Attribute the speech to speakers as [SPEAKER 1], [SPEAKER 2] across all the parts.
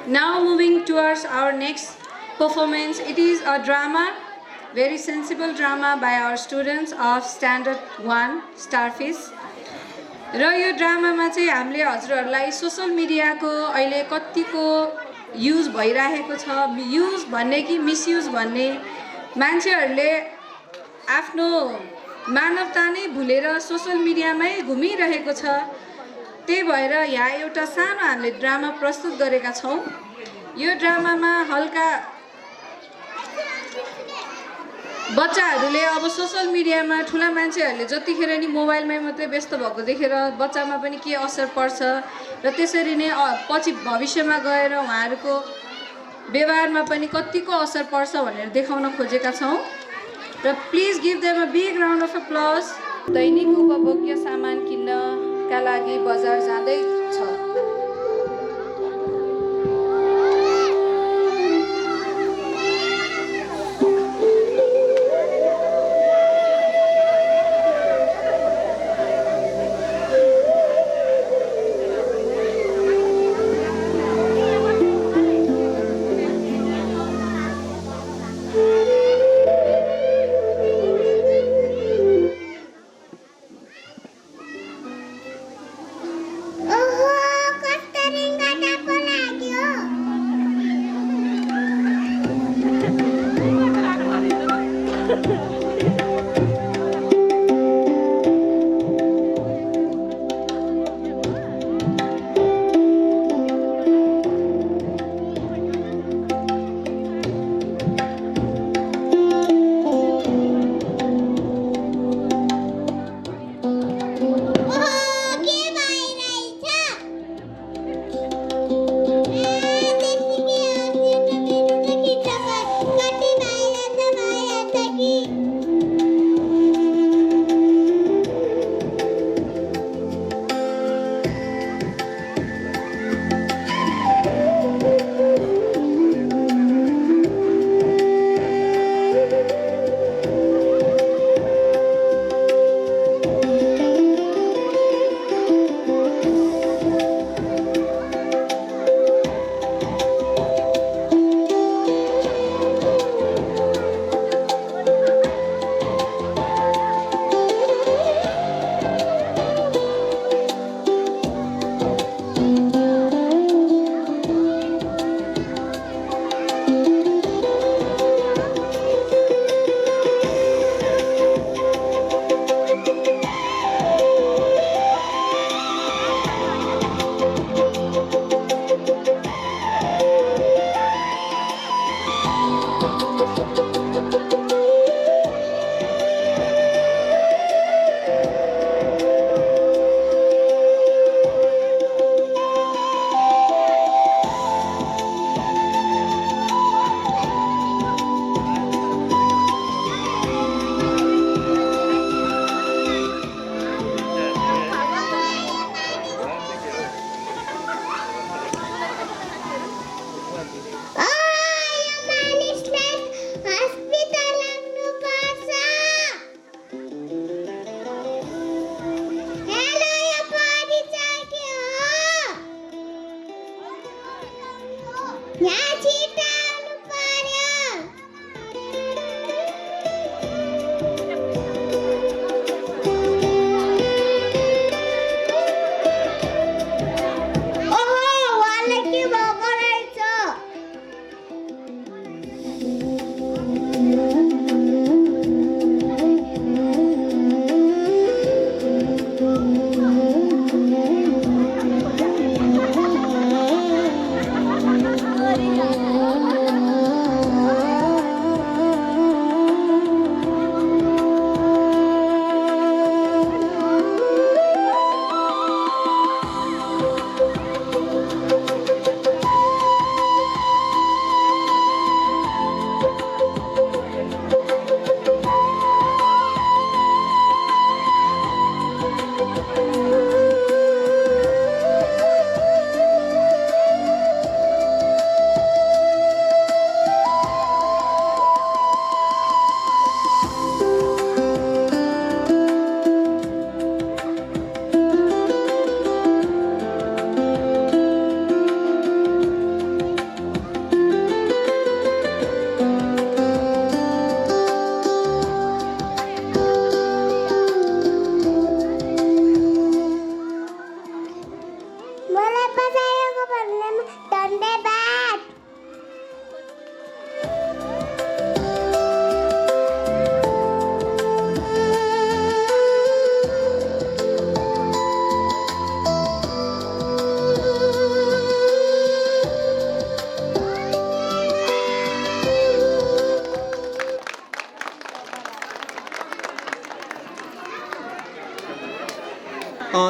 [SPEAKER 1] Now moving towards our next performance, it is a drama, very sensible drama by our students of Standard 1 Starfish. र यो ड्रामामा चाहिँ हामीले हजुरहरूलाई social मिडियाको अहिले कतिको युज भइरहेको छ, युज भन्ने कि मिसयुज भन्ने, मान्छेहरूले आफ्नो मानवता नै भुलेर सोसल मिडियामै घुमिरहेको छ। त्यही भएर यहाँ एउटा सानो हामीले ड्रामा प्रस्तुत गरेका छौँ। यो ड्रामामा हल्का बच्चाहरूले अब सोसल मिडियामा ठुला मान्छेहरूले जतिखेर नि मोबाइलमै मात्रै व्यस्त भएको देखेर बच्चामा पनि के असर पर्छ र त्यसरी नै पछि भविष्यमा गएर उहाँहरूको व्यवहारमा पनि कतिको असर पर्छ भनेर देखाउन खोजेका छौँ। र please give them a big round of applause. दैनिक उपभोग्य सामान किन्नका लागि बजार जाँदैछ।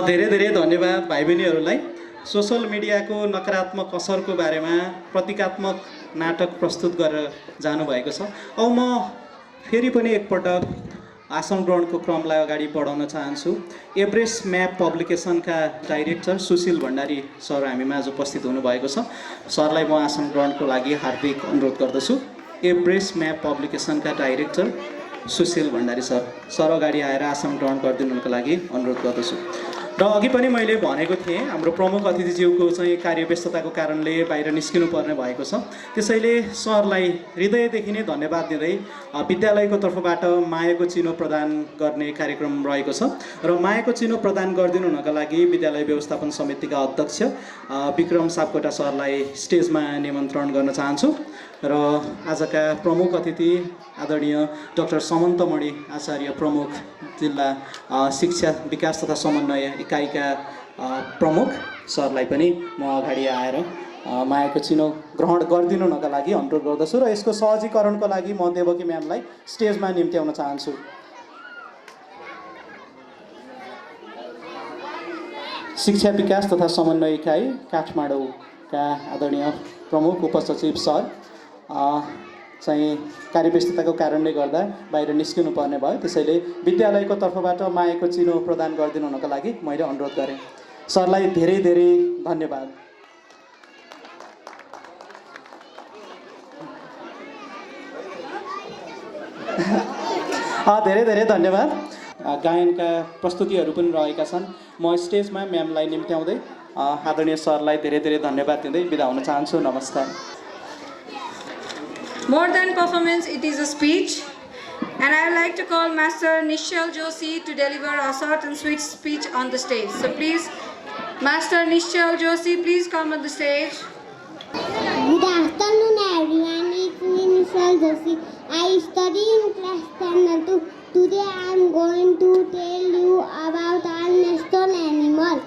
[SPEAKER 2] धेरै धेरै धन्यवाद भाइ बहिनीहरूलाई। सोसल मिडियाको नकारात्मक असरको बारेमा प्रतीकात्मक नाटक प्रस्तुत गरेर जानुभएको छ। अब म फेरि पनि एकपटक आसन ग्रहणको क्रमलाई अगाडि बढाउन चाहन्छु। एभरेस्ट म्याप पब्लिकेसनका डाइरेक्टर सुशील भण्डारी सर हामीमा आज उपस्थित हुनुभएको छ। सरलाई म आसन ग्रहणको लागि हार्दिक अनुरोध गर्दछु। एभरेस्ट म्याप पब्लिकेसनका डाइरेक्टर सुशील भण्डारी सर अगाडि आएर आसन ग्रहण गरिदिनुको लागि अनुरोध गर्दछु। र अघि पनि मैले भनेको थिएँ हाम्रो प्रमुख अतिथिज्यूको चाहिँ कार्यव्यस्तताको कारणले बाहिर निस्किनु पर्ने भएको छ। त्यसैले सरलाई हृदयदेखि नै धन्यवाद दिँदै विद्यालयको तर्फबाट मायाको चिनो प्रदान गर्ने कार्यक्रम रहेको छ र मायाको चिनो प्रदान गरिदिनु हुनका लागि विद्यालय व्यवस्थापन समितिका अध्यक्ष विक्रम सापकोटा सरलाई स्टेजमा निमन्त्रण गर्न चाहन्छु। र आजका प्रमुख अतिथि आदरणीय डाक्टर समन्तमणि आचार्य प्रमुख जिल्ला शिक्षा विकास तथा समन्वय इकाइका प्रमुख सरलाई पनि म अगाडि आएर मायाको चिनो ग्रहण गरिदिनु हुनका लागि अनुरोध गर्दछु र यसको सहजीकरणको लागि म देवकी म्यामलाई स्टेजमा निम्त्याउन चाहन्छु। शिक्षा विकास तथा समन्वय इकाइ काठमाडौँका आदरणीय प्रमुख उपसचिव सर चाहिँ कार्यव्यस्तताको कारणले गर्दा बाहिर निस्किनु पर्ने भयो। त्यसैले विद्यालयको तर्फबाट मायाको चिनो प्रदान गरिदिनु हुनका लागि मैले अनुरोध गरेँ। सरलाई धेरै धेरै धन्यवाद। धेरै धेरै धन्यवाद। गायनका प्रस्तुतिहरू पनि रहेका छन्। म स्टेजमा म्यामलाई निम्त्याउँदै आदरणीय सरलाई धेरै धेरै धन्यवाद दिँदै बिदा हुन चाहन्छु। नमस्कार।
[SPEAKER 1] More than performance, it is a speech, and I would like to call Master Nishal Joshi to deliver a short and sweet speech on the stage. So please, Master Nishal Joshi, please come on the stage.
[SPEAKER 3] Good afternoon, everyone. It's me, Nishal Joshi. I study in class 10 2. Today I am going to tell you about our national animal.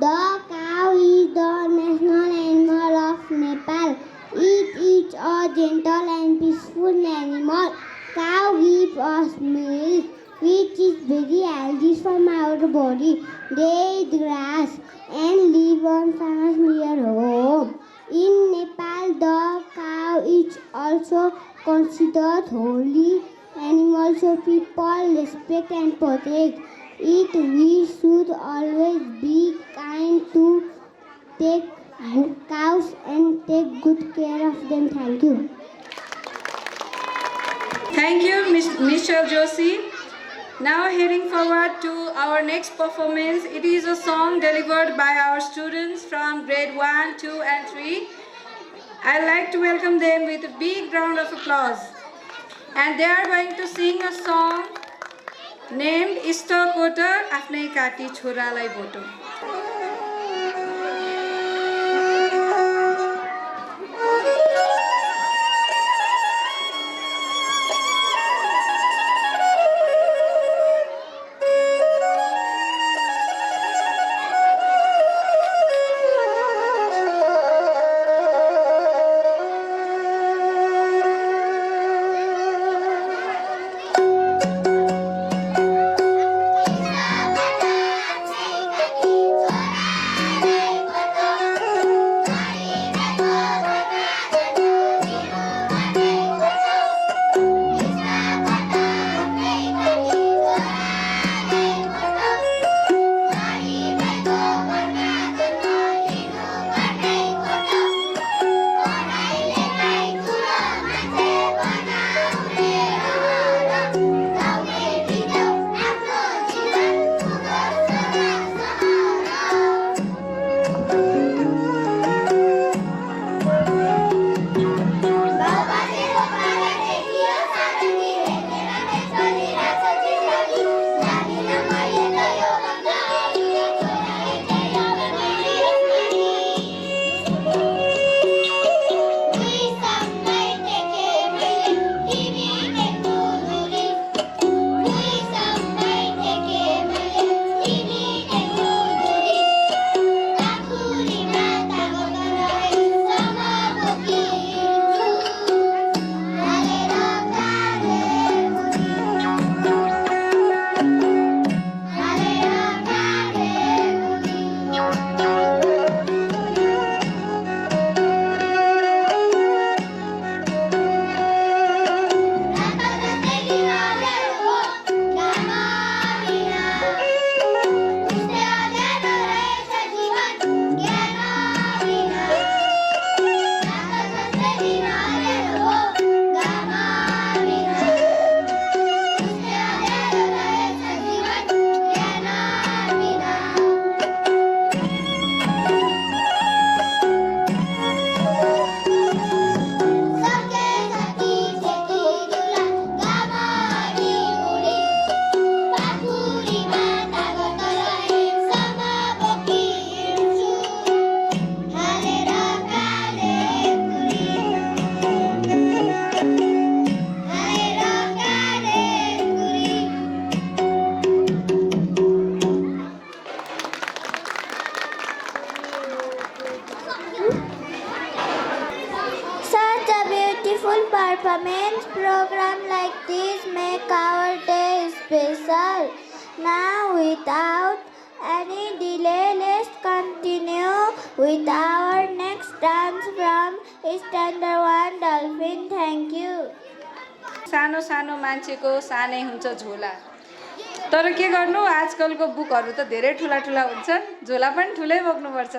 [SPEAKER 3] The cow is the national animal of Nepal. It is a gentle and peaceful animal. Cow gives us milk, which is very healthy from our body. They eat grass and live on farms near home. In Nepal, the cow is also considered holy animal, so people respect and protect it. We should always be kind to take cows and take good care of them. Thank you.
[SPEAKER 1] Thank you, Ms. Nishal Joshi. Now heading forward to our next performance. It is a song delivered by our students from grade 1, 2 and 3. I'd like to welcome them with a big round of applause. And they are going to sing a song named Ista Kota Afnai Kati Choralai Boto.
[SPEAKER 3] Thank you. rehearsal. Now, without any delay, let's continue with our next dance from Standard 1 Dolphin. Thank you.
[SPEAKER 1] सानो सानो मान्छेको सानै हुन्छ झोला। तर के गर्नु, आजकलको बुकहरू त धेरै ठुला ठुला हुन्छन्, झोला पनि ठुलै बोक्नुपर्छ।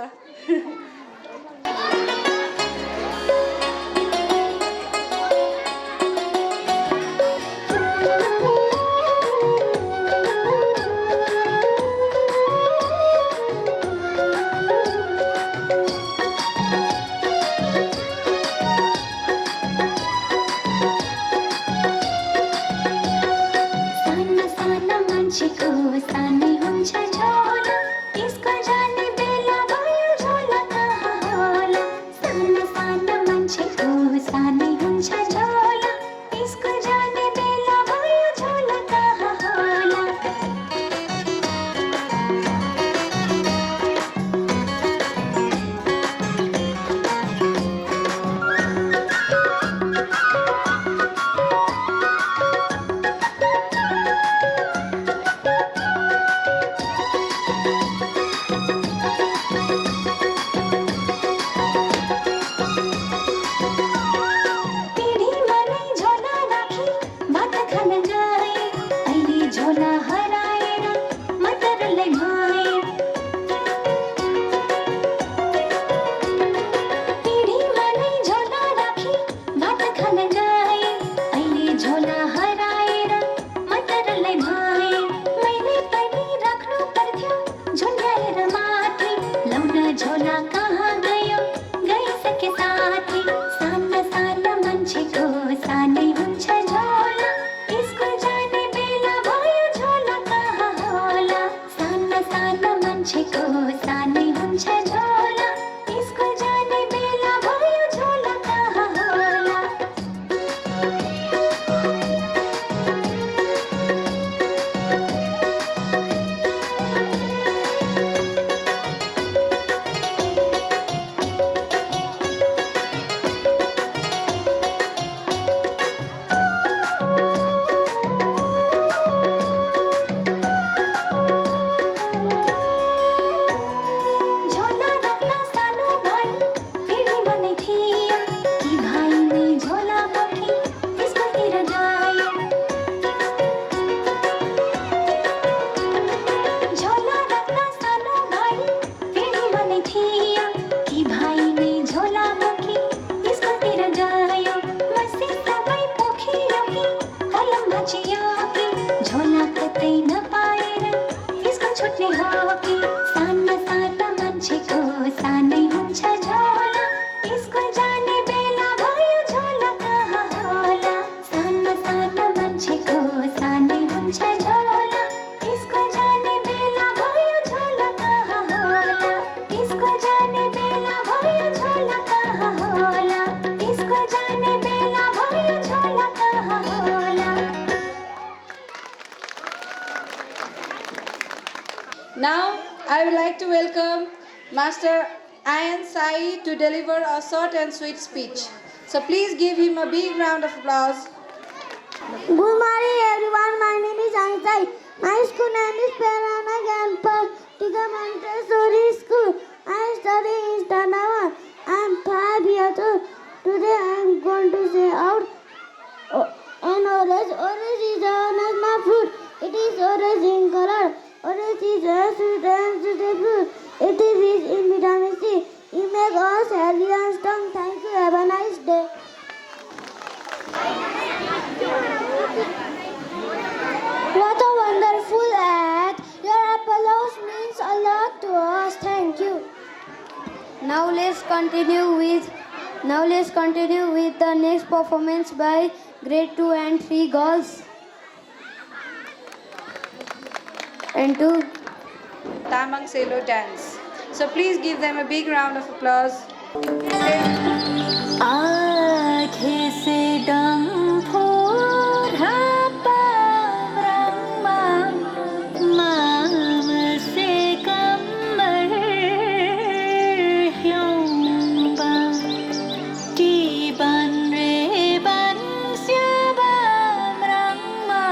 [SPEAKER 1] Now, I would like to welcome Master Ayan Sai to deliver a short and sweet speech. So please give him a big round of applause.
[SPEAKER 3] Good morning everyone, my name is Ayan Sai. My school name is Perana Campus Tika Montessori School. I study in Standard 1. I am 5 years old. Today I am going to say out an orange. Orange is known as my fruit. It is orange in color. Orange is a sweet and suitable. It is rich in vitamin C. It makes us healthy and strong. Thank you. Have a nice day. What a wonderful act. Your applause means a lot to us. Thank you. Now let's continue with the next performance by grade 2 and 3 girls. And 2
[SPEAKER 1] Tamang Selo dance. So please give them a big round of applause.
[SPEAKER 4] आँखें से डंफोर रंगमा माम से कमर ह्योंबा की बन रे बन स्याबाम रंगमा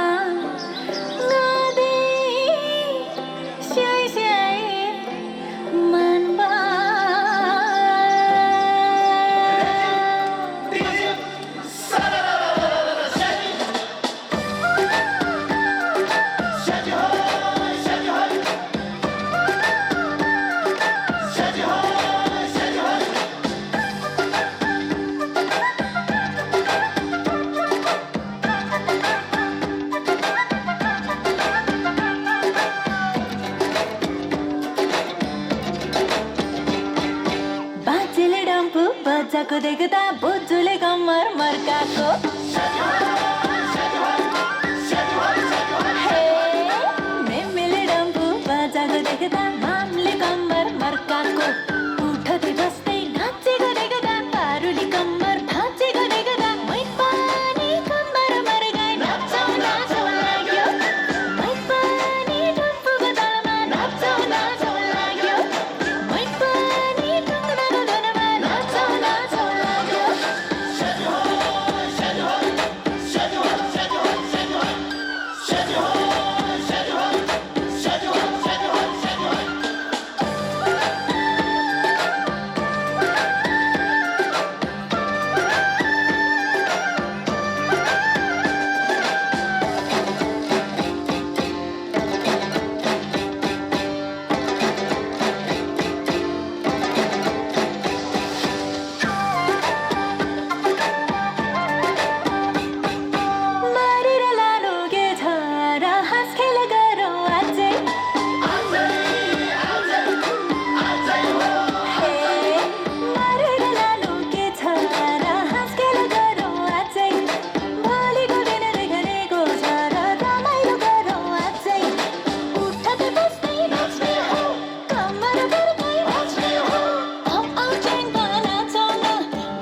[SPEAKER 4] बाजाको देख्दा बोजूले कम्मर मर्काको हे मेमेले डम्फु बाजाको देख्दा मामले कम्मर मर्काको उठदै बस्दै नाचेको देख्दा पारुली कम्मर भाँचेको देख्दा मै पनि कम्मर मर्काई नाचौ नाचौ लाग्यो मै पनि डम्फुको तालमा नाचौ नाचौ लाग्यो मै पनि ढुङ्गाको धुनमा नाचौ नाचौ लाग्यो मारेर लानुगे छ र हाँस खेल गरौँ अझै हे मारेर लानुगे छ र हाँस खेल गरौँ अझै भोलिको दिन देखनेको छ र रमाइलो गरौँ अझै उठ्दै बस्दै नाच्ने हो कम्मर मर्काई नाच्ने हो आऊ च्याङ्पा नाचौँ न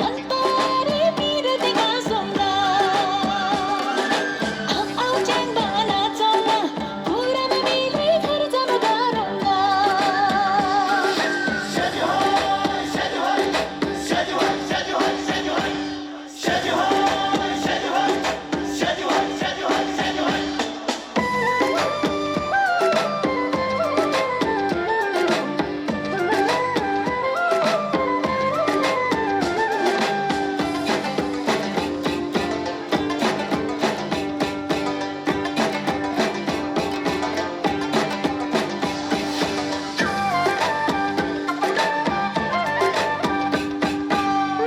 [SPEAKER 4] मन परे बिरती गाँसौँ न आऊ च्याङ्पा नाचौँ न कुरामा मिली खर्चमा गरौँ न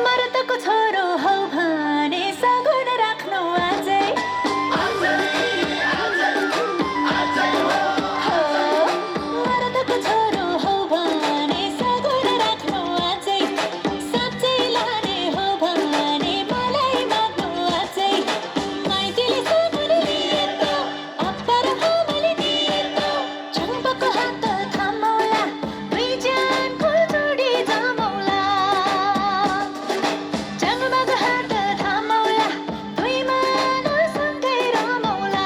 [SPEAKER 4] मर्दको छोरो हौ भने सगुन राख्नु अझै हो मर्दको छोरो हौ भने सगुन राख्नु अझै साँच्चै लाने हो भने मलाई माग्नु अझै माइतीले सगुन दिए त अप्पा र आमाले दिए त चम्पाको हात थामौला दुईजना फुलचोडी जमौला चम्पाको हात थामौला दुई मानव सँगै रमौला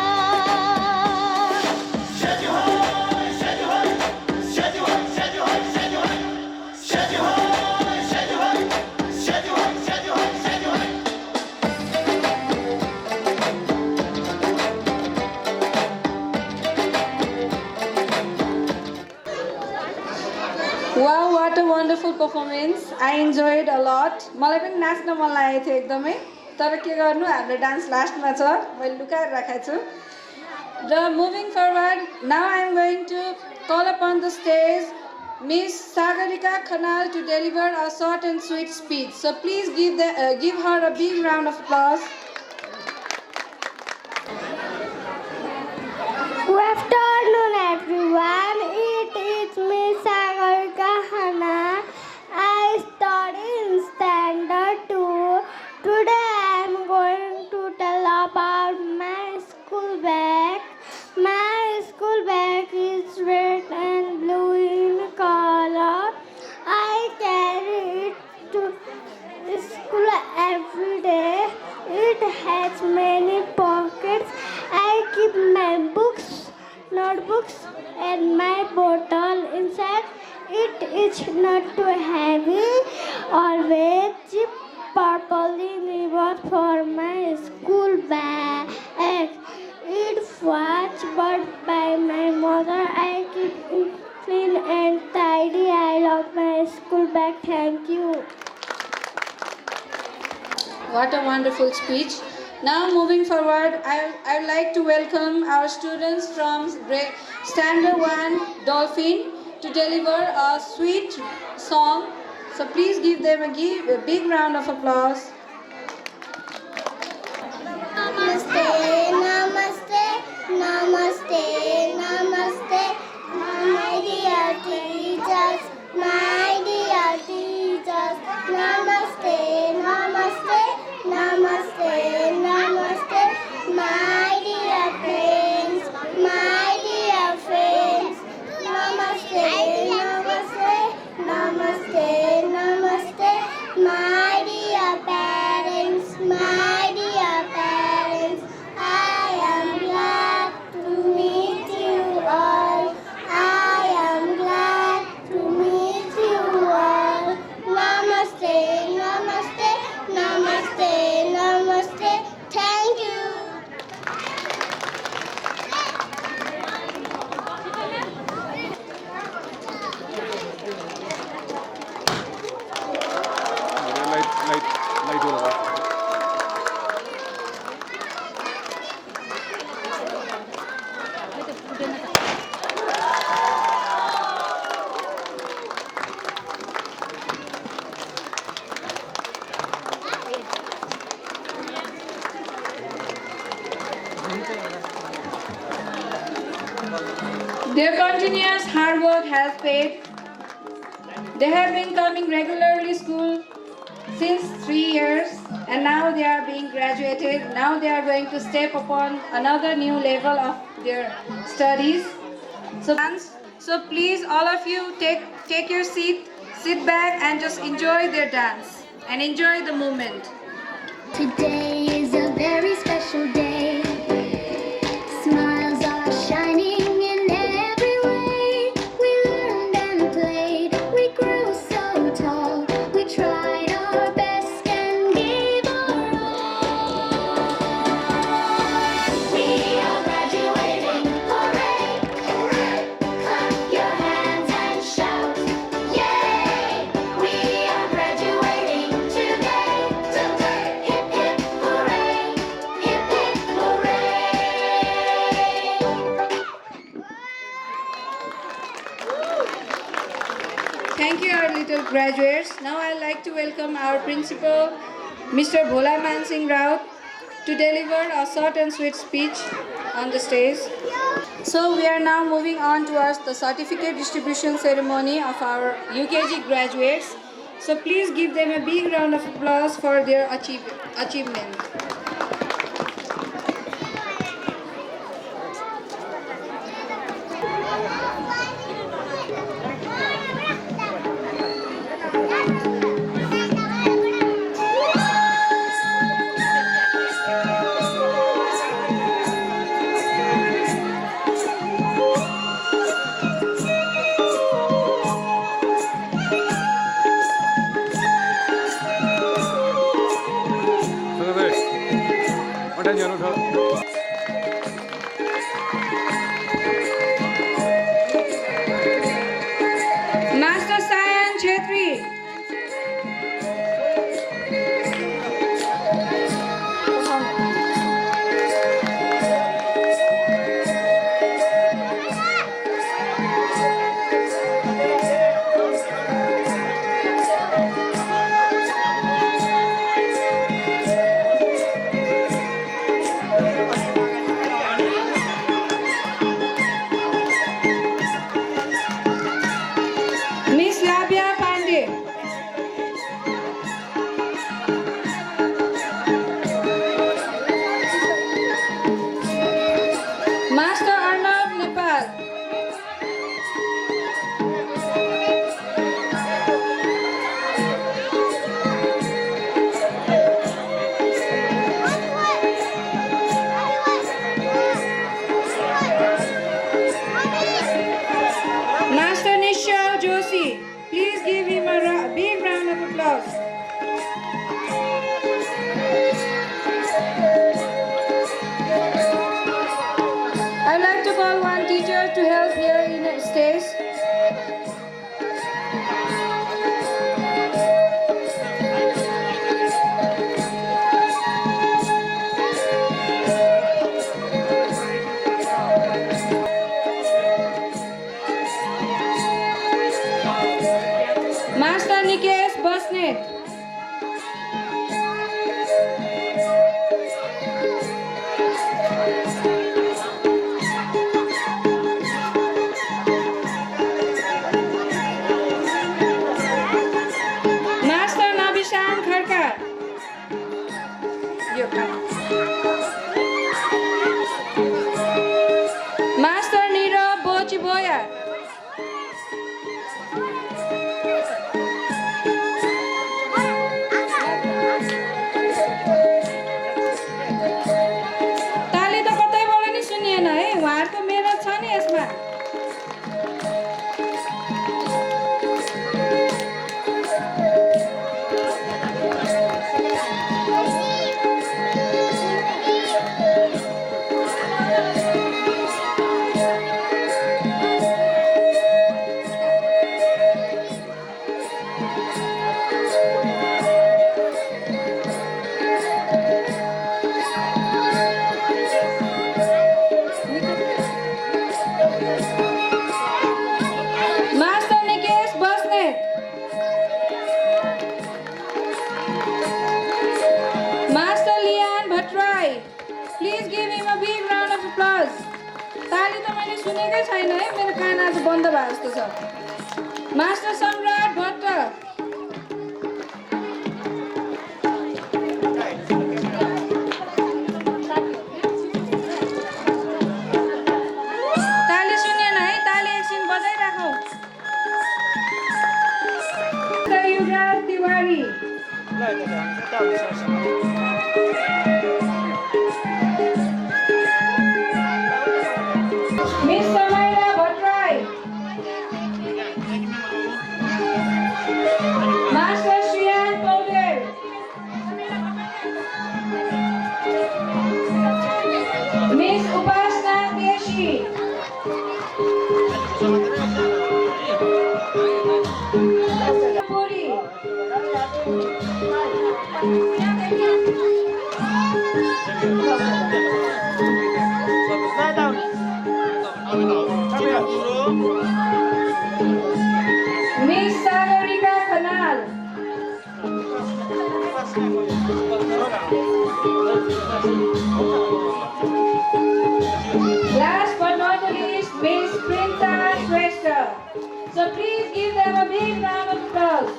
[SPEAKER 1] Wow, what a wonderful performance. I enjoyed a lot. मलाई पनि नाच्न मन लागेको थियो एकदमै तर के गर्नु हाम्रो डान्स लास्टमा छ मैले लुकाएर राखेको छु र moving forward now I am going to call upon the stage Miss Sagarika Khanal to deliver a short and sweet speech. So please give her a big round of applause.
[SPEAKER 3] Good afternoon, everyone. It is me, Sagarika Khanal. I study in Standard 2. Today I am going to tell about my school bag. My school bag is red and blue in color. I carry it to school every day. It has many pockets. I keep my books, notebooks, and my bottle inside. It is not too heavy. Always zip properly ribbon for my school bag. It was bought by my mother. I keep it clean and tidy. I love my school bag. Thank you.
[SPEAKER 1] What a wonderful speech. Now moving forward, I would like to welcome our students from Standard 1 Dolphin to deliver a sweet song. So please give them a big round of applause.
[SPEAKER 3] Namaste, namaste, namaste, namaste, my dear teachers, namaste.
[SPEAKER 1] Their continuous hard work has paid. They have been coming regularly school since 3 years, and now they are being graduated. Now they are going to step upon another new level of their studies. So please, all of you, take your seat, sit back, and just enjoy their dance and enjoy the moment.
[SPEAKER 3] Today is a very special day. Smiles are shining in every way. We learned and played. We grew so tall. We tried our best and gave our all. We are graduating. Hooray! Hooray! Clap your hands and shout. Yay! We are graduating today. Today. Hip hip hooray! Hip hip hooray!
[SPEAKER 1] Thank you, our little graduates. Now I'd like to welcome our principal, Mr. Bhola Man Singh Raut, to deliver a short and sweet speech on the stage. So we are now moving on towards the certificate distribution ceremony of our UKG graduates. So please give them a big round of applause for their achievement. Master Sayan Chetri. Miss Labia Pandey. Master Arnav Nepal. Master Nishal Joshi. Please give him a big round of applause. I'd like to call one teacher to help here in the stage. Master Nikesh Basnet. Master Nabishan Kharkar. Master Nirav Bochiboya. ताली त कतैबाट नि सुनिएन है, उहाँहरूको मेहनत छ नि यसमा। सुनेकै छैन है, मेरो कान आज बन्द भयो जस्तो छ। मास्टर सम्राट भट्ट। ताली सुनेन है, ताली एकछिन बजाइराखौँ। Yuvraj Tiwari. Miss Samaila Bhattarai. Master Shriyan Poudel. Miss Upasana KC. Puri. Miss Sagarika Khanal. Last but not the least, Miss Printa Shrestha. So please give them a big round of applause.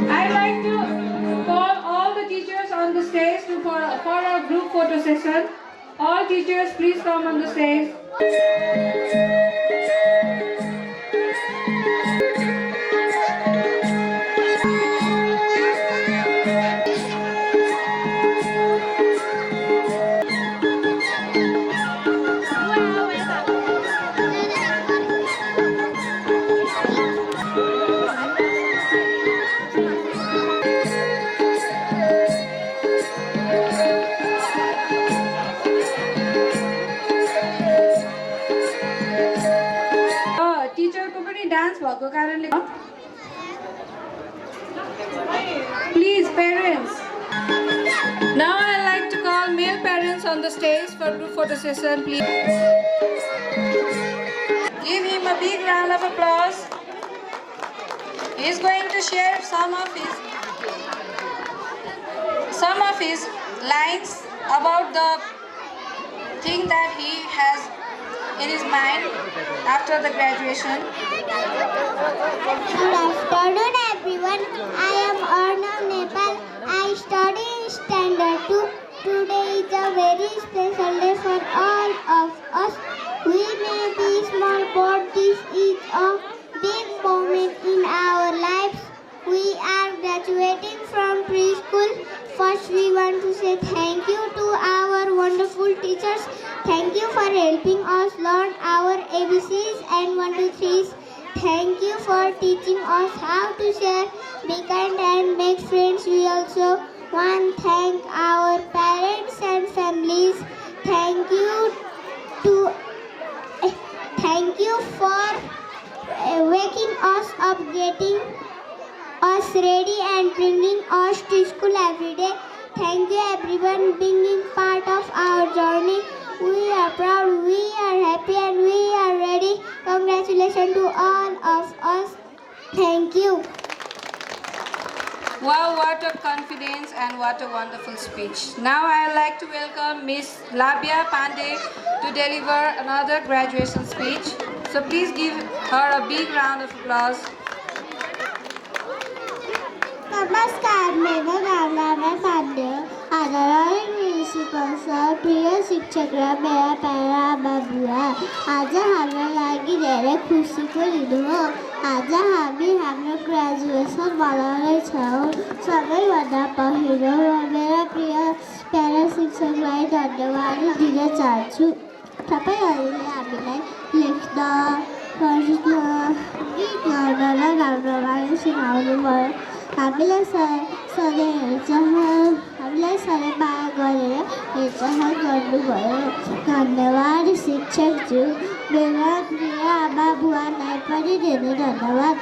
[SPEAKER 1] I'd like to call all the teachers on the stage for our group photo session. All teachers, please come on the stage. टिचरको पनि dance भएको कारणले Please parents. Now I'd like to call male parents on the stage for group photo session. Please give him a big round of applause. He is going to share some of his lines about the thing that he has in his mind after the graduation.
[SPEAKER 3] Good afternoon, everyone. I am Arnav Nepal. I study in Standard 2. Today is a very special day for all of us. We may be small, but this is a big moment in our lives. We are graduating from preschool. First, we want to say thank you to our wonderful teachers. Thank you for helping us learn our ABCs and 1, 2, 3s. Thank you for teaching us how to share, be kind and make friends. We also want to thank our parents and families. Thank you for waking us up, getting us ready and bringing us to school every day. Thank you everyone being part of our journey. We are proud, we are happy and we are ready. Congratulations to all of us. Thank you.
[SPEAKER 1] Wow, what a confidence and what a wonderful speech. Now I would like to welcome Miss Labia Pandey to deliver another graduation speech. So please give her a big round of applause.
[SPEAKER 3] नमस्कार, मेरो नाम लामा पाण्डे। आदरणीय principal sir, प्रिय शिक्षक र मेरा para आमा बुवा, आज हाम्रो लागि धेरै खुसीको दिन हो। आज हामी हाम्रो ग्रेजुएसन मनाउँदैछौँ। सबैभन्दा पहिलो म मेरा प्यारा शिक्षकलाई धन्यवाद दिन चाहन्छु। तपाईँहरूले हामीलाई लेख्न, पढ्न, गीत गाउन र राम्रोसँग सिकाउनु भयो। हामीलाई सधैँ माया गरेर हेरचाह गर्नुभयो। धन्यवाद शिक्षकज्यू। मेरा प्रिय आमा बुवालाई पनि धेरै धन्यवाद।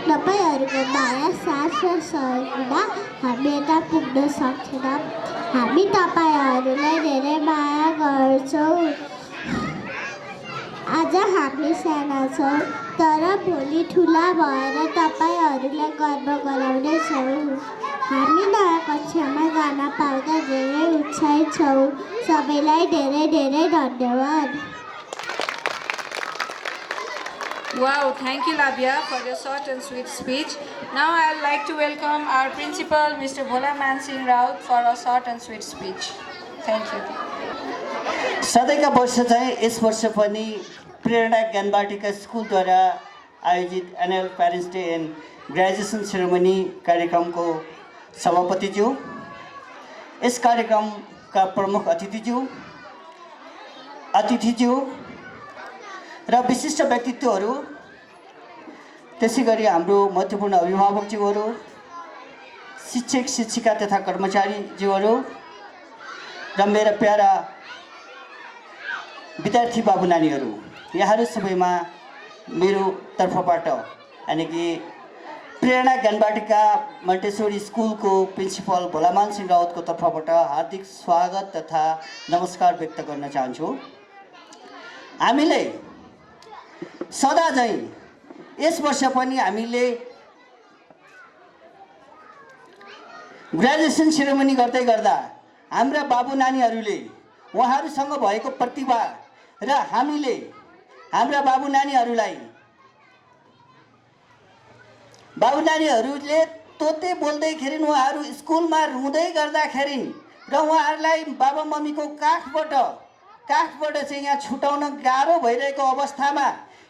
[SPEAKER 3] तपाईँहरूको माया साथ र सहयोग बिना हामी यता पुग्न सक्दैनौँ। हामी तपाईँहरूलाई धेरै माया गर्छौँ। आज हामी साना छौँ तर भोलि ठुला भएर तपाईँहरूलाई गर्व गराउनेछौँ। हामी नयाँ कक्षामा जान पाउँदा धेरै उत्साहित छौँ। सबैलाई धेरै धेरै धन्यवाद।
[SPEAKER 1] Wow, thank you Labia for your short and sweet speech. Now I would like to welcome our principal, Mr. Bhola Mansingh Raut, for a short and sweet speech. Thank you.
[SPEAKER 5] सधैँका वर्ष चाहिँ यस वर्ष पनि प्रेरणा ज्ञानबाटिका स्कुलद्वारा आयोजित annual parents day and graduation ceremony कार्यक्रमको सभापतिज्यू, यस कार्यक्रमका प्रमुख अतिथिज्यू र विशिष्ट व्यक्तित्वहरू, त्यसै गरी हाम्रो महत्त्वपूर्ण अभिभावकज्यूहरू, शिक्षक शिक्षिका तथा कर्मचारीज्यूहरू र मेरा प्यारा विद्यार्थी बाबु नानीहरू, यहाँहरू सबैमा मेरो तर्फबाट यानि कि प्रेरणा ज्ञानबाटिका मन्टेश्वरी स्कुलको प्रिन्सिपल भोलामान सिंह राउतको तर्फबाट हार्दिक स्वागत तथा नमस्कार व्यक्त गर्न चाहन्छु। हामीले सदा झैँ यस वर्ष पनि हामीले ग्रेजुएसन सेरेमनी गर्दै गर्दा हाम्रा बाबु नानीहरूले उहाँहरूसँग भएको प्रतिभा र हामीले हाम्रा बाबु नानीहरूले तोते बोल्दैखेरि उहाँहरू स्कुलमा रुँदै गर्दाखेरि र उहाँहरूलाई बाबा मम्मीको काखबाट चाहिँ यहाँ छुटाउन गाह्रो भइरहेको अवस्थामा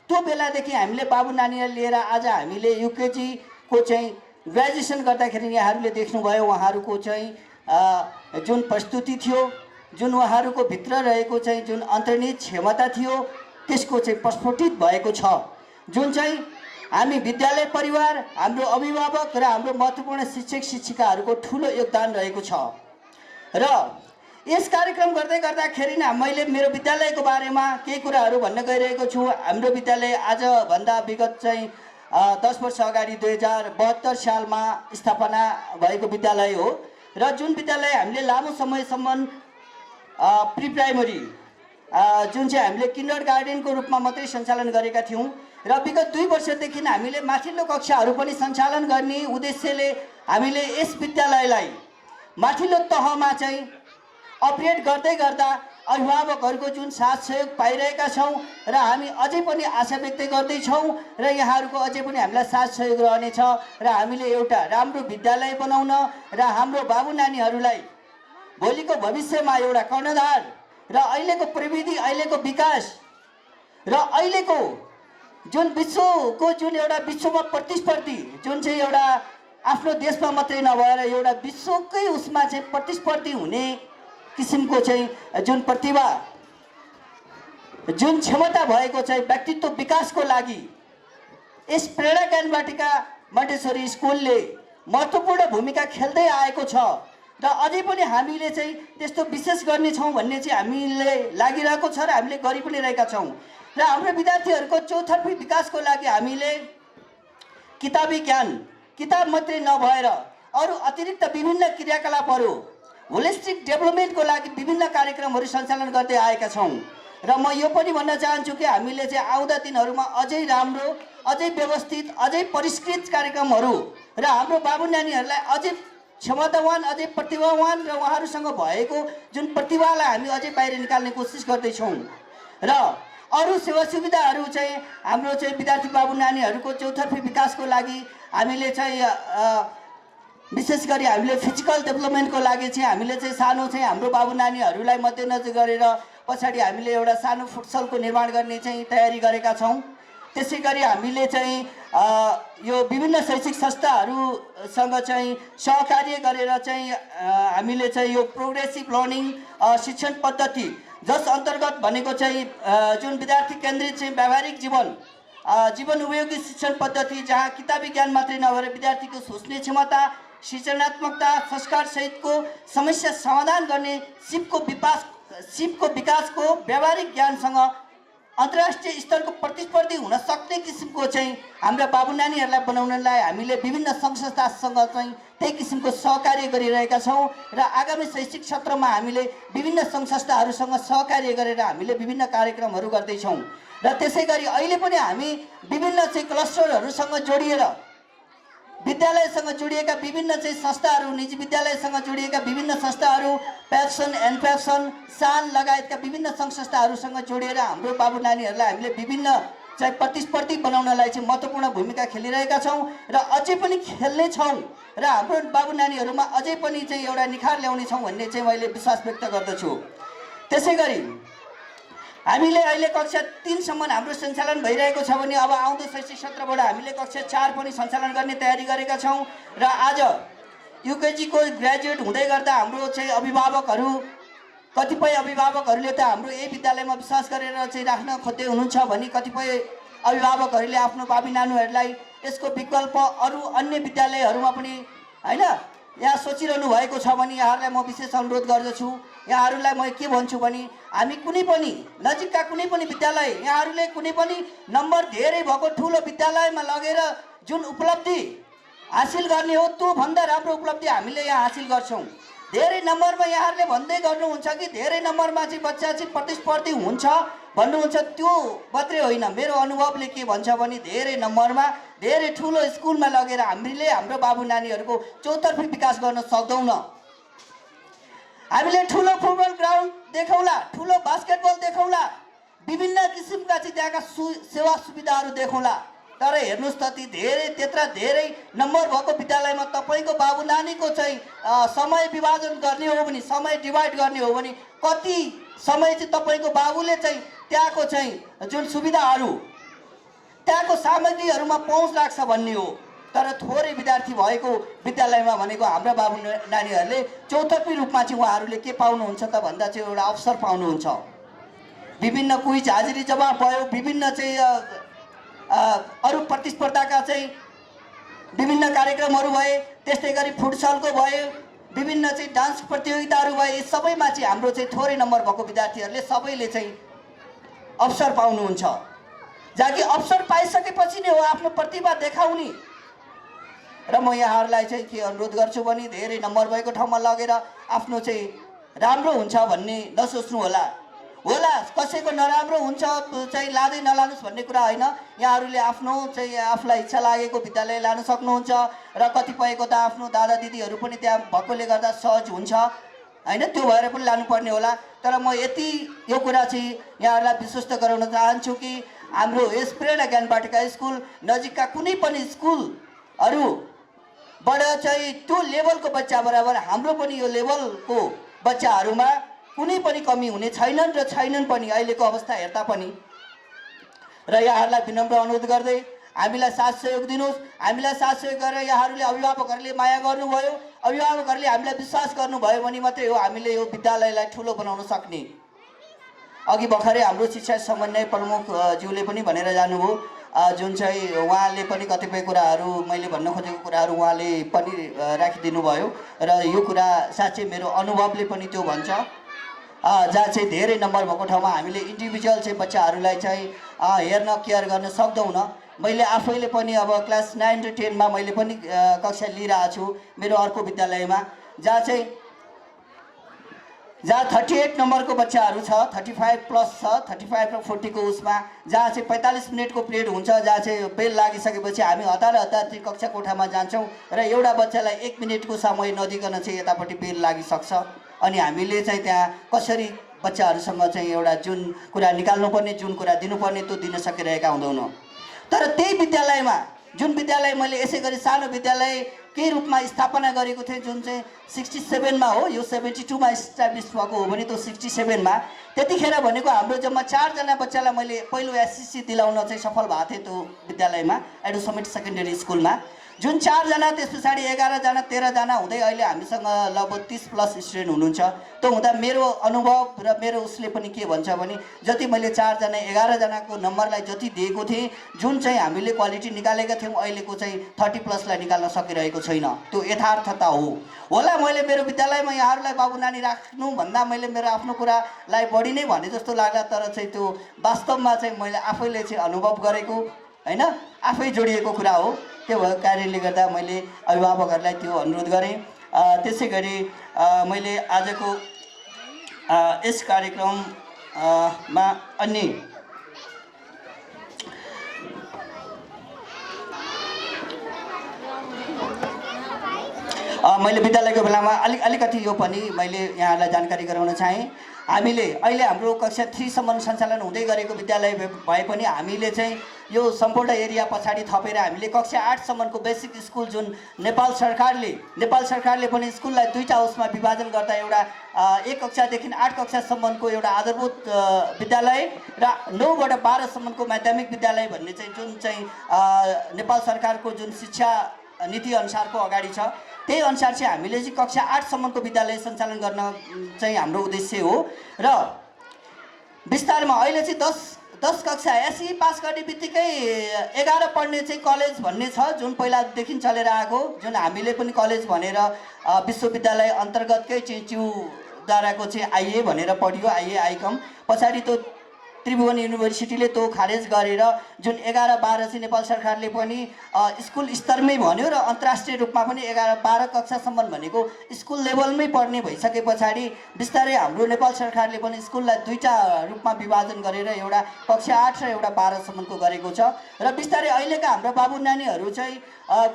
[SPEAKER 5] त्यो बेलादेखि हामीले बाबु नानीलाई लिएर आज हामीले युकेजीको चाहिँ ग्रेजुएसन गर्दाखेरि यहाँहरूले देख्नुभयो उहाँहरूको चाहिँ जुन प्रस्तुति थियो, जुन उहाँहरूको भित्र रहेको चाहिँ जुन अन्तर्निहित क्षमता थियो त्यसको चाहिँ प्रस्फुटित भएको छ, जुन चाहिँ हामी विद्यालय परिवार, हाम्रो अभिभावक र हाम्रो महत्त्वपूर्ण शिक्षक शिक्षिकाहरूको ठुलो योगदान रहेको छ। र यस कार्यक्रम गर्दै गर्दाखेरि मैले मेरो विद्यालयको बारेमा केही कुराहरू भन्न गइरहेको छु। हाम्रो विद्यालय आजभन्दा विगत चाहिँ 10 वर्ष अगाडि 2072 सालमा स्थापना भएको विद्यालय हो र जुन विद्यालय हामीले लामो समयसम्म प्री प्राइमरी जुन चाहिँ हामीले किन्डर गार्डनको रूपमा मात्रै सञ्चालन गरेका थियौँ र विगत 2 वर्षदेखि हामीले माथिल्लो कक्षाहरू पनि सञ्चालन गर्ने उद्देश्यले हामीले यस विद्यालयलाई माथिल्लो तहमा चाहिँ अपग्रेड गर्दै गर्दा अभिभावकहरूको जुन साथ सहयोग पाइरहेका छौँ र हामी अझै पनि आशा व्यक्त गर्दैछौँ र यहाँहरूको अझै पनि हामीलाई साथ सहयोग रहनेछ र हामीले एउटा राम्रो विद्यालय बनाउन र हाम्रो बाबु नानीहरूलाई भोलिको भविष्यमा एउटा कर्णधार र अहिलेको प्रविधि, अहिलेको विकास र अहिलेको जुन विश्वको जुन एउटा विश्वमा प्रतिस्पर्धी जुन चाहिँ एउटा आफ्नो देशमा मात्रै नभएर एउटा विश्वकै उसमा चाहिँ प्रतिस्पर्धी हुने किसिमको चाहिँ जुन प्रतिभा, जुन क्षमता भएको चाहिँ व्यक्तित्व विकासको लागि यस प्रेरणा ज्ञानबाटिका मन्टेश्वरी स्कुलले महत्त्वपूर्ण भूमिका खेल्दै आएको छ र अझै पनि हामीले चाहिँ त्यस्तो विशेष गर्नेछौँ भन्ने चाहिँ हामीले लागिरहेको छ र हामीले गरि पनि रहेका छौँ। र हाम्रो विद्यार्थीहरूको चौतर्फी विकासको लागि हामीले किताबी ज्ञान, किताब मात्रै नभएर अरू अतिरिक्त विभिन्न क्रियाकलापहरू, होलिस्टिक डेभलपमेन्टको लागि विभिन्न कार्यक्रमहरू सञ्चालन गर्दै आएका छौँ। र म यो पनि भन्न चाहन्छु कि हामीले चाहिँ आउँदा दिनहरूमा अझै राम्रो, अझै व्यवस्थित, अझै परिष्कृत कार्यक्रमहरू र हाम्रो बाबु नानीहरूलाई अझै क्षमतावान, अझै प्रतिभावान र उहाँहरूसँग भएको जुन प्रतिभालाई हामी अझै बाहिर निकाल्ने कोसिस गर्दैछौँ। र अरू सेवा सुविधाहरू चाहिँ हाम्रो चाहिँ विद्यार्थी बाबु नानीहरूको चौतर्फी विकासको लागि हामीले चाहिँ विशेष गरी हामीले फिजिकल डेभलपमेन्टको लागि चाहिँ हामीले चाहिँ सानो चाहिँ हाम्रो बाबु नानीहरूलाई मध्यनजर गरेर पछाडि हामीले एउटा सानो फुटसलको निर्माण गर्ने चाहिँ तयारी गरेका छौँ। त्यसै गरी हामीले चाहिँ यो विभिन्न शैक्षिक संस्थाहरूसँग चाहिँ सहकार्य गरेर चाहिँ हामीले चाहिँ यो प्रोग्रेसिभ लर्निङ शिक्षण पद्धति, जस अन्तर्गत भनेको चाहिँ जुन विद्यार्थी केन्द्रित चाहिँ व्यावहारिक जीवन उपयोगी शिक्षण पद्धति, जहाँ किताबी ज्ञान मात्रै नभएर विद्यार्थीको सोच्ने क्षमता, सृजनात्मकता, संस्कार सहितको समस्या समाधान गर्ने सिपको विकासको व्यावहारिक ज्ञानसँग अन्तर्राष्ट्रिय स्तरको प्रतिस्पर्धी हुन सक्ने किसिमको चाहिँ हाम्रा बाबु नानीहरूलाई बनाउनलाई हामीले विभिन्न सङ्घ संस्थासँग चाहिँ त्यही किसिमको सहकार्य गरिरहेका छौँ र आगामी शैक्षिक सत्रमा हामीले विभिन्न सङ्घ संस्थाहरूसँग सहकार्य गरेर हामीले विभिन्न कार्यक्रमहरू गर्दैछौँ र त्यसै गरी अहिले पनि हामी विभिन्न चाहिँ क्लस्टरहरूसँग जोडिएर विद्यालयसँग जोडिएका विभिन्न चाहिँ संस्थाहरू निजी विद्यालयसँग जोडिएका विभिन्न संस्थाहरू प्याक्सन एनप्याक्सन सान लगायतका विभिन्न सङ्घ संस्थाहरूसँग जोडिएर हाम्रो बाबु नानीहरूलाई हामीले विभिन्न चाहिँ प्रतिस्पर्धी बनाउनलाई चाहिँ महत्त्वपूर्ण भूमिका खेलिरहेका छौँ र अझै पनि खेल्ने छौँ र हाम्रो बाबु नानीहरूमा अझै पनि चाहिँ एउटा निखार ल्याउने छौँ भन्ने चाहिँ मैले विश्वास व्यक्त गर्दछु। त्यसै गरी हामीले अहिले कक्षा 3 सम्म हाम्रो सञ्चालन भइरहेको छ भने अब आउँदो शैक्षिक सत्रबाट हामीले कक्षा 4 पनि सञ्चालन गर्ने तयारी गरेका छौँ र आज युकेजीको ग्रेजुएट हुँदै गर्दा हाम्रो चाहिँ अभिभावकहरू कतिपय अभिभावकहरूले त हाम्रो यही विद्यालयमा विश्वास गरेर चाहिँ राख्न खोज्दै हुनुहुन्छ भने कतिपय अभिभावकहरूले आफ्नो बाबी नानीहरूलाई यसको विकल्प अरू अन्य विद्यालयहरूमा पनि हैन यहाँ सोचिरहनु भएको छ भने यहाँहरूलाई म विशेष अनुरोध गर्दछु। यहाँहरूलाई म के भन्छु भने हामी कुनै पनि नजिकका कुनै पनि विद्यालय यहाँहरूले कुनै पनि नम्बर धेरै भएको ठुलो विद्यालयमा लगेर जुन उपलब्धि हासिल गर्ने हो त्यो भन्दा राम्रो उपलब्धि हामीले यहाँ हासिल गर्छौँ। धेरै नम्बरमा यहाँहरूले भन्दै गर्नुहुन्छ कि धेरै नम्बरमा चाहिँ बच्चा चाहिँ प्रतिस्पर्धी हुन्छ भन्नुहुन्छ, त्यो मात्रै होइन, मेरो अनुभवले के भन्छ भने धेरै नम्बरमा धेरै ठुलो स्कुलमा लगेर हामीले हाम्रो बाबु नानीहरूको चौतर्फी विकास गर्न सक्दैनौँ। हामीले ठुलो फुटबल ग्राउन्ड देखाउला, ठुलो बास्केटबल देखाउला, विभिन्न किसिमका चाहिँ त्यहाँका सेवा सुविधाहरू देखाउला, तर हेर्नुहोस् त ती त्यत्रा धेरै नम्बर भएको विद्यालयमा तपाईँको बाबु नानीको चाहिँ समय विभाजन गर्ने हो भने, समय डिभाइड गर्ने हो भने कति समय चाहिँ तपाईँको बाबुले चाहिँ त्यहाँको चाहिँ जुन सुविधाहरू त्यहाँको सामग्रीहरूमा पहुँच लाग्छ भन्ने हो। तर थोरै विद्यार्थी भएको विद्यालयमा भनेको हाम्रा बाबु नानीहरूले चौतर्फी रूपमा चाहिँ उहाँहरूले के पाउनुहुन्छ त भन्दा चाहिँ एउटा अवसर पाउनुहुन्छ। विभिन्न क्विज हाजिरी जवाब भयो, विभिन्न चाहिँ अरू प्रतिस्पर्धाका चाहिँ विभिन्न कार्यक्रमहरू भए, त्यस्तै गरी फुटसलको भयो, विभिन्न चाहिँ डान्स प्रतियोगिताहरू भए, सबैमा चाहिँ हाम्रो चाहिँ थोरै नम्बर भएको विद्यार्थीहरूले सबैले चाहिँ अवसर पाउनुहुन्छ। जहाँ कि अवसर पाइसकेपछि नै हो आफ्नो प्रतिभा देखाउने। र म यहाँहरूलाई चाहिँ के अनुरोध गर्छु भने धेरै नम्बर भएको ठाउँमा लगेर आफ्नो चाहिँ राम्रो हुन्छ भन्ने नसोच्नु होला। कसैको नराम्रो हुन्छ चाहिँ लाँदै नलानुहोस् भन्ने कुरा होइन। यहाँहरूले आफ्नो चाहिँ आफूलाई इच्छा लागेको विद्यालय लान सक्नुहुन्छ र कतिपयको त आफ्नो दादा दिदीहरू पनि त्यहाँ भएकोले गर्दा सहज हुन्छ होइन, त्यो भएर पनि लानुपर्ने होला। तर म यति यो कुरा चाहिँ यहाँहरूलाई विश्वस्त गराउन चाहन्छु कि हाम्रो यस प्रेरणा ज्ञान बाटिका स्कुल नजिकका कुनै पनि स्कुलहरूबाट चाहिँ त्यो लेभलको बच्चा बराबर हाम्रो पनि यो लेभलको बच्चाहरूमा कुनै पनि कमी हुने छैनन् र छैनन् पनि अहिलेको अवस्था हेर्दा पनि। र यहाँहरूलाई विनम्र अनुरोध गर्दै हामीलाई साथ सहयोग दिनुहोस्। हामीलाई साथ सहयोग गरेर यहाँहरूले अभिभावकहरूले माया गर्नुभयो, अभिभावकहरूले हामीलाई विश्वास गर्नुभयो भने मात्रै हो हामीले यो विद्यालयलाई ठुलो बनाउन सक्ने। अघि भर्खरै हाम्रो शिक्षा समन्वय प्रमुख ज्यूले पनि भनेर जानुभयो, जुन चाहिँ उहाँले पनि कतिपय कुराहरू मैले भन्न खोजेको कुराहरू उहाँले पनि राखिदिनु भयो र यो कुरा साँच्चै मेरो अनुभवले पनि त्यो भन्छ। जहाँ चाहिँ धेरै नम्बर भएको ठाउँमा हामीले इन्डिभिजुअल चाहिँ बच्चाहरूलाई चाहिँ हेर्न केयर गर्न सक्दैनौँ। मैले आफैले पनि अब क्लास 9 र 10 मा मैले पनि कक्षा लिइरहेको छु मेरो अर्को विद्यालयमा, जहाँ 38 नम्बरको बच्चाहरू छ, 35 प्लस छ, 35 र 40 को उसमा, जहाँ चाहिँ 45 मिनटको पिरियड हुन्छ, जहाँ चाहिँ बेल लागिसकेपछि हामी हतार चाहिँ कक्षा कोठामा जान्छौँ र एउटा बच्चालाई 1 मिनटको समय नदिकन चाहिँ यतापट्टि बेल लागिसक्छ। अनि हामीले चाहिँ त्यहाँ कसरी बच्चाहरूसँग चाहिँ एउटा जुन कुरा निकाल्नुपर्ने, जुन कुरा दिनुपर्ने त्यो दिन सकिरहेका हुँदैनौँ। तर त्यही विद्यालयमा जुन विद्यालय मैले यसै गरी सानो विद्यालय केही रूपमा स्थापना गरेको थिएँ, जुन चाहिँ 67 मा हो, यो 72 मा इस्टाब्लिस भएको हो भने त्यो 67 मा, त्यतिखेर भनेको हाम्रो जम्मा 4 जना बच्चालाई मैले पहिलो एससिसी दिलाउन चाहिँ सफल भएको थिएँ त्यो विद्यालयमा, एडो समिट सेकेन्डरी स्कुलमा। जुन 4 जना त्यस पछाडि 11 जना 13 जना हुँदै अहिले हामीसँग लगभग 30 प्लस स्टुडेन्ट हुनुहुन्छ। त्यो हुँदा मेरो अनुभव र मेरो उसले पनि के भन्छ भने जति मैले 4 जना 11 जनाको नम्बरलाई जति दिएको थिएँ, जुन चाहिँ हामीले क्वालिटी निकालेका थियौँ, अहिलेको चाहिँ 30 प्लसलाई निकाल्न सकिरहेको छैन, त्यो यथार्थता हो। होला मैले मेरो विद्यालयमा यहाँहरूलाई बाबु नानी राख्नु भन्दा मैले मेरो आफ्नो कुरालाई बढी नै भने जस्तो लाग्ला, तर चाहिँ त्यो वास्तवमा चाहिँ मैले आफैले चाहिँ अनुभव गरेको होइन, आफै जोडिएको कुरा हो। त्यो भएको कारणले गर्दा मैले अभिभावकहरूलाई त्यो अनुरोध गरेँ। त्यसै गरी मैले आजको यस कार्यक्रममा अन्य मैले विद्यालयको बेलामा अलिकति यो पनि मैले यहाँहरूलाई जानकारी गराउन चाहेँ। हामीले अहिले हाम्रो कक्षा 3 सम्म सञ्चालन हुँदै गरेको विद्यालय भए पनि हामीले चाहिँ यो सम्पूर्ण एरिया पछाडि थपेर हामीले कक्षा 8 सम्मको बेसिक स्कुल जुन नेपाल सरकारले पनि स्कुललाई 2टा उसमा विभाजन गर्दा एउटा 1 कक्षादेखि 8 कक्षासम्मको एउटा आधारभूत विद्यालय र 9 बाट 12 सम्मको माध्यमिक विद्यालय भन्ने चाहिँ जुन चाहिँ नेपाल सरकारको जुन शिक्षा नीति अनुसारको अगाडि छ, त्यही अनुसार चाहिँ हामीले चाहिँ कक्षा 8 सम्मको विद्यालय सञ्चालन गर्न चाहिँ हाम्रो उद्देश्य हो। र विस्तारमा अहिले चाहिँ 10 कक्षा एसई पास गर्ने बित्तिकै 11 पढ्ने चाहिँ कलेज भन्ने छ, जुन पहिलादेखि चलेर आएको, जुन हामीले पनि कलेज भनेर विश्वविद्यालय अन्तर्गतकै चाहिँ च्युदाराको चाहिँ आइए भनेर पढियो, आइए आइकम। पछाडि त्यो त्रिभुवन युनिभर्सिटीले त्यो खारेज गरेर जुन 11-12 चाहिँ नेपाल सरकारले पनि स्कुल स्तरमै भन्यो र अन्तर्राष्ट्रिय रूपमा पनि 11-12 कक्षासम्म भनेको स्कुल लेभलमै पढ्ने भइसके पछाडि बिस्तारै हाम्रो नेपाल सरकारले पनि स्कुललाई 2टा रूपमा विभाजन गरेर एउटा कक्षा 8 र एउटा 12 सम्मको गरेको छ। र बिस्तारै अहिलेका हाम्रा बाबु नानीहरू चाहिँ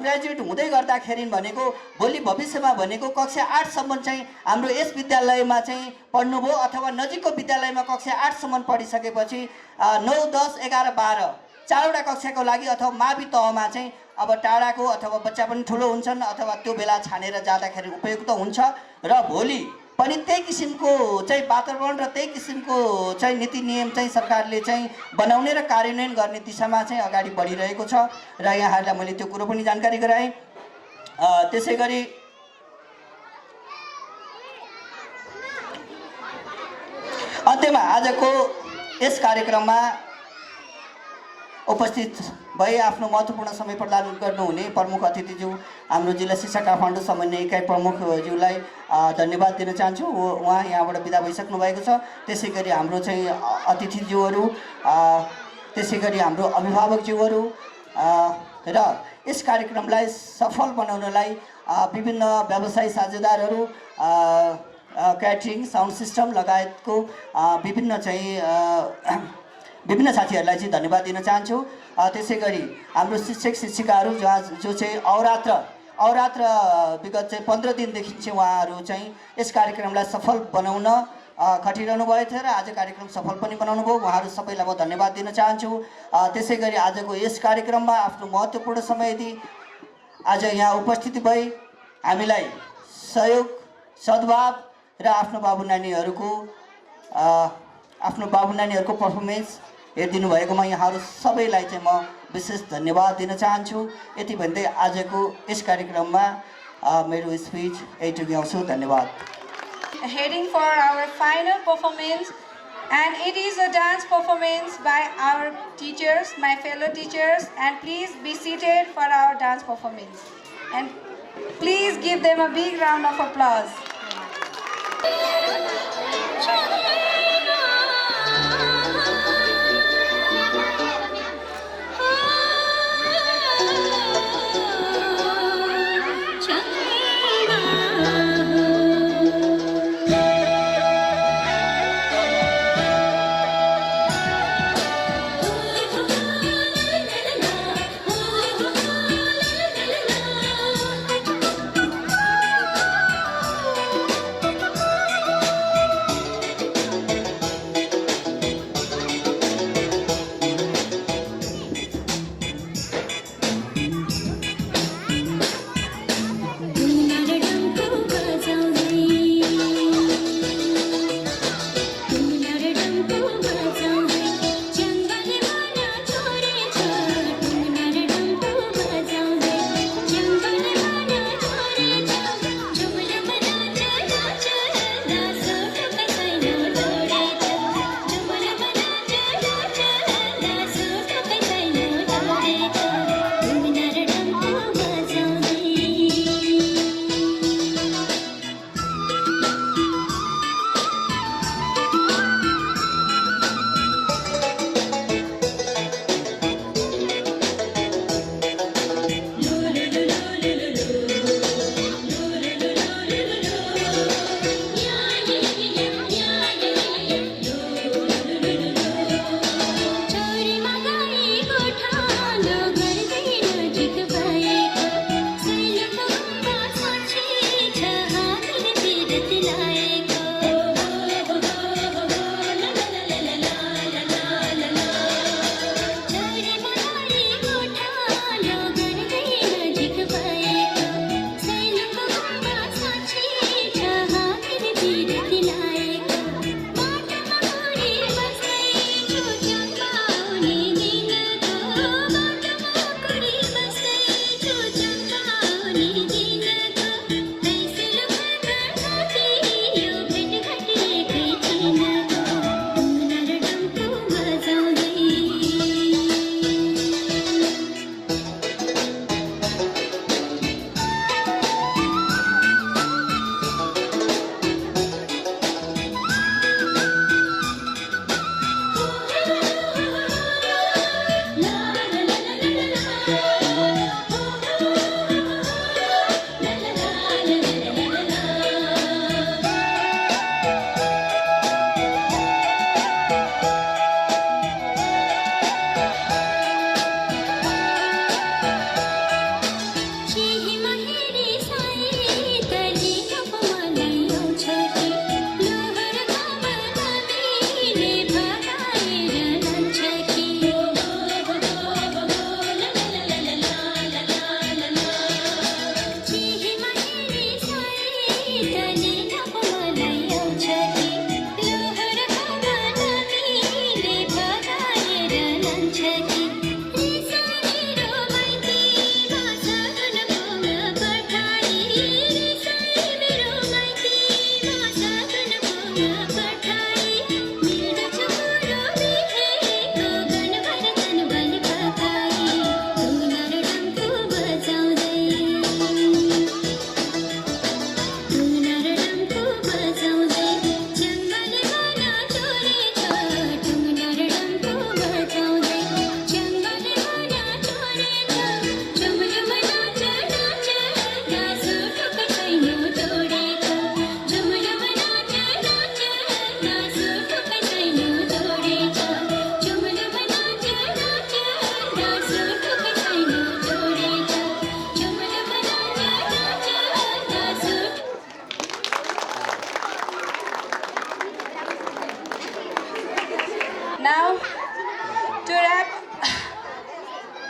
[SPEAKER 5] ग्रेजुएट हुँदै गर्दाखेरि भनेको भोलि भविष्यमा भनेको कक्षा 8 सम्म चाहिँ हाम्रो यस विद्यालयमा चाहिँ पढ्नुभयो अथवा नजिकको विद्यालयमा कक्षा 8 सम्म पढिसकेपछि 9, 10, 11, 12 चारवटा कक्षाको लागि अथवा मावि तहमा चाहिँ अब टाढाको अथवा बच्चा पनि ठुलो हुन्छन् अथवा त्यो बेला छानेर जाँदाखेरि उपयुक्त हुन्छ र भोलि पनि त्यही किसिमको चाहिँ वातावरण र त्यही किसिमको चाहिँ नीति नियम चाहिँ सरकारले चाहिँ बनाउने र कार्यान्वयन गर्ने दिशामा चाहिँ अगाडि बढिरहेको छ र यहाँहरूलाई मैले त्यो कुरो पनि जानकारी गराएँ। त्यसै गरी अन्त्यमा आजको यस कार्यक्रममा उपस्थित भई आफ्नो महत्त्वपूर्ण समय प्रदान गर्नुहुने प्रमुख अतिथिज्यू हाम्रो जिल्ला शिक्षा काठमाडौँ समन्वय इकाइ प्रमुखज्यूलाई धन्यवाद दिन चाहन्छु। उहाँ यहाँबाट बिदा भइसक्नु भएको छ। त्यसै गरी हाम्रो चाहिँ अतिथिज्यूहरू, त्यसै गरी हाम्रो अभिभावकज्यूहरू र यस कार्यक्रमलाई सफल बनाउनलाई विभिन्न व्यवसायी साझेदारहरू, क्याटरिङ, साउन्ड सिस्टम लगायतको विभिन्न साथीहरूलाई चाहिँ धन्यवाद दिन चाहन्छु। त्यसै गरी हाम्रो शिक्षक शिक्षिकाहरू जो चाहिँ अहोरात्र विगत चाहिँ 15 दिनदेखि चाहिँ उहाँहरू चाहिँ यस कार्यक्रमलाई सफल बनाउन खटिरहनु भएको थियो र आज कार्यक्रम सफल पनि बनाउनु भयो। उहाँहरू सबैलाई म धन्यवाद दिन चाहन्छु। त्यसै गरी आजको यस कार्यक्रममा आफ्नो महत्त्वपूर्ण समय दिई आज यहाँ उपस्थित भई हामीलाई सहयोग, सद्भाव र आफ्नो बाबु नानीहरूको पर्फर्मेन्स हेरिदिनु भएकोमा यहाँहरू सबैलाई चाहिँ म विशेष धन्यवाद दिन चाहन्छु। यति भन्दै आजको यस कार्यक्रममा मेरो स्पिच यही टुङ्ग्याउँछु। धन्यवाद।
[SPEAKER 1] Heading for our final performance, and it is a dance performance by our teachers, my fellow teachers, and please be seated for our dance performance and please give them a big round of applause.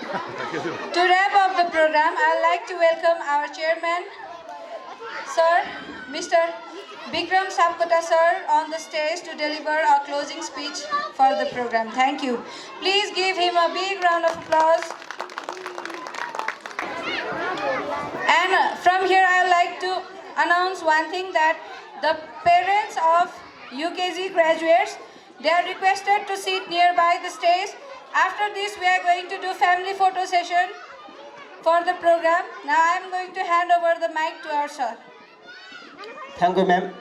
[SPEAKER 1] To wrap up the program, I'd like to welcome our chairman, Sir, Mr. Bikram Sapkota sir, on the stage to deliver a closing speech for the program. Thank you. Please give him a big round of applause. And from here, I'd like to announce one thing, that the parents of UKG graduates, they are requested to sit nearby the stage. After this, we are going to do family photo session for the program. Now I am going to hand over the mic to our sir.
[SPEAKER 6] Thank you, ma'am.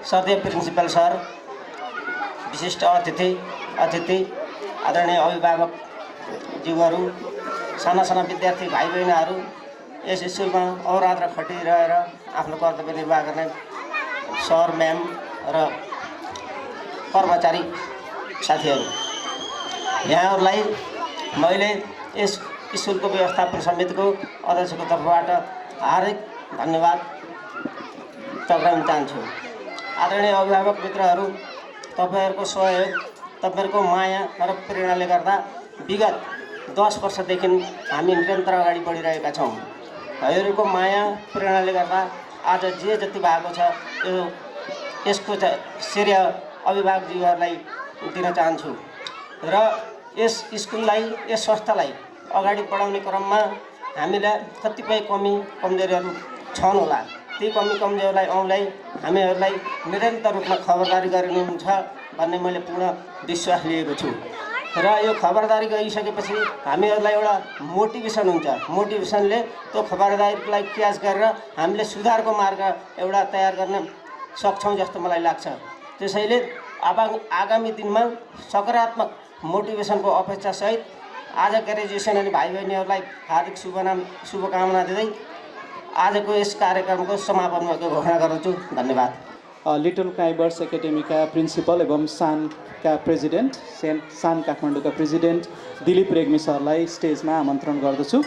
[SPEAKER 6] Sir, Principal Sir, विशिष्ट अतिथि आदरणीय अभिभावक ज्यूहरू, साना साना विद्यार्थी भाइ बहिनीहरू, यस स्कुलमा अहोरात्र खटिरहेर आफ्नो कर्तव्य निर्वाह गर्ने सर, म्याम र कर्मचारी साथीहरू, यहाँहरूलाई मैले यस स्कुलको व्यवस्थापन समितिको अध्यक्षको तर्फबाट हार्दिक धन्यवाद टक्राउन चाहन्छु। आदरणीय अभिभावक मित्रहरू, तपाईँहरूको सहयोग, तपाईँहरूको माया र प्रेरणाले गर्दा विगत 10 वर्षदेखि हामी निरन्तर अगाडि बढिरहेका छौँ। हजुरहरूको माया प्रेरणाले गर्दा आज जे जति भएको छ यसको श्रेय अभिभावकज्यूहरूलाई दिन चाहन्छु र यस स्कुललाई, यस संस्थालाई अगाडि बढाउने क्रममा हामीलाई कतिपय कमजोरीहरू छन् होला। ती कमजोरीलाई हामीहरूलाई निरन्तर रूपमा खबरदारी गरिनुहुन्छ भन्ने मैले पूर्ण विश्वास लिएको छु र यो खबरदारी गरिसकेपछि हामीहरूलाई एउटा मोटिभेसन हुन्छ। मोटिभेसनले त्यो खबरदारीलाई क्याच गरेर हामीले सुधारको मार्ग एउटा तयार गर्न सक्छौँ जस्तो मलाई लाग्छ। त्यसैले आगामी दिनमा सकारात्मक मोटिभेसनको अपेक्षासहित आज ग्रेजुएसन अनि भाइ बहिनीहरूलाई हार्दिक शुभकामना दिँदै आजको यस कार्यक्रमको समापन भएको घोषणा गर्दछु। धन्यवाद।
[SPEAKER 2] लिटल काइबर्स एकाडेमीका प्रिन्सिपल एवं सानका प्रेसिडेन्ट, सान काठमाडौँका प्रेसिडेन्ट दिलीप रेग्मी सरलाई स्टेजमा आमन्त्रण गर्दछु।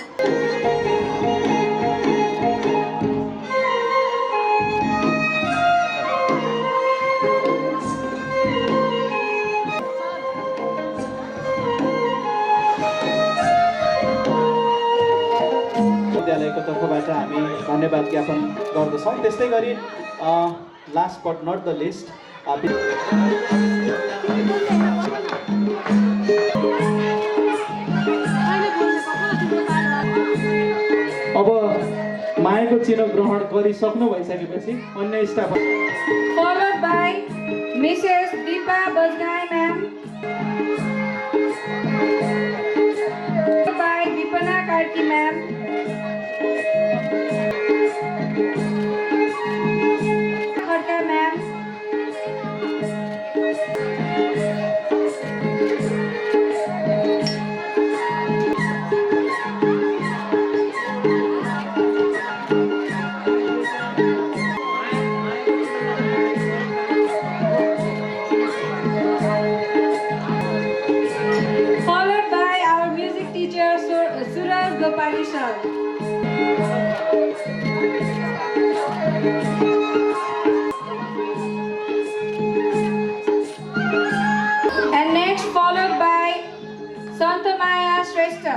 [SPEAKER 2] विद्यालयको तर्फबाट हामी धन्यवाद ज्ञापन गर्दछौँ। त्यस्तै गरी last but not the least, अब मायाको चिनो ग्रहण गरिसक्नु भइसकेपछि अन्य staff
[SPEAKER 1] Followed by Mrs. Deepa Bajgai ma'am, followed by Dipana Karki ma'am, Kharka ma'am, followed by our music teacher Suraj Gopali sir. And next followed by Santamaya Shrestha.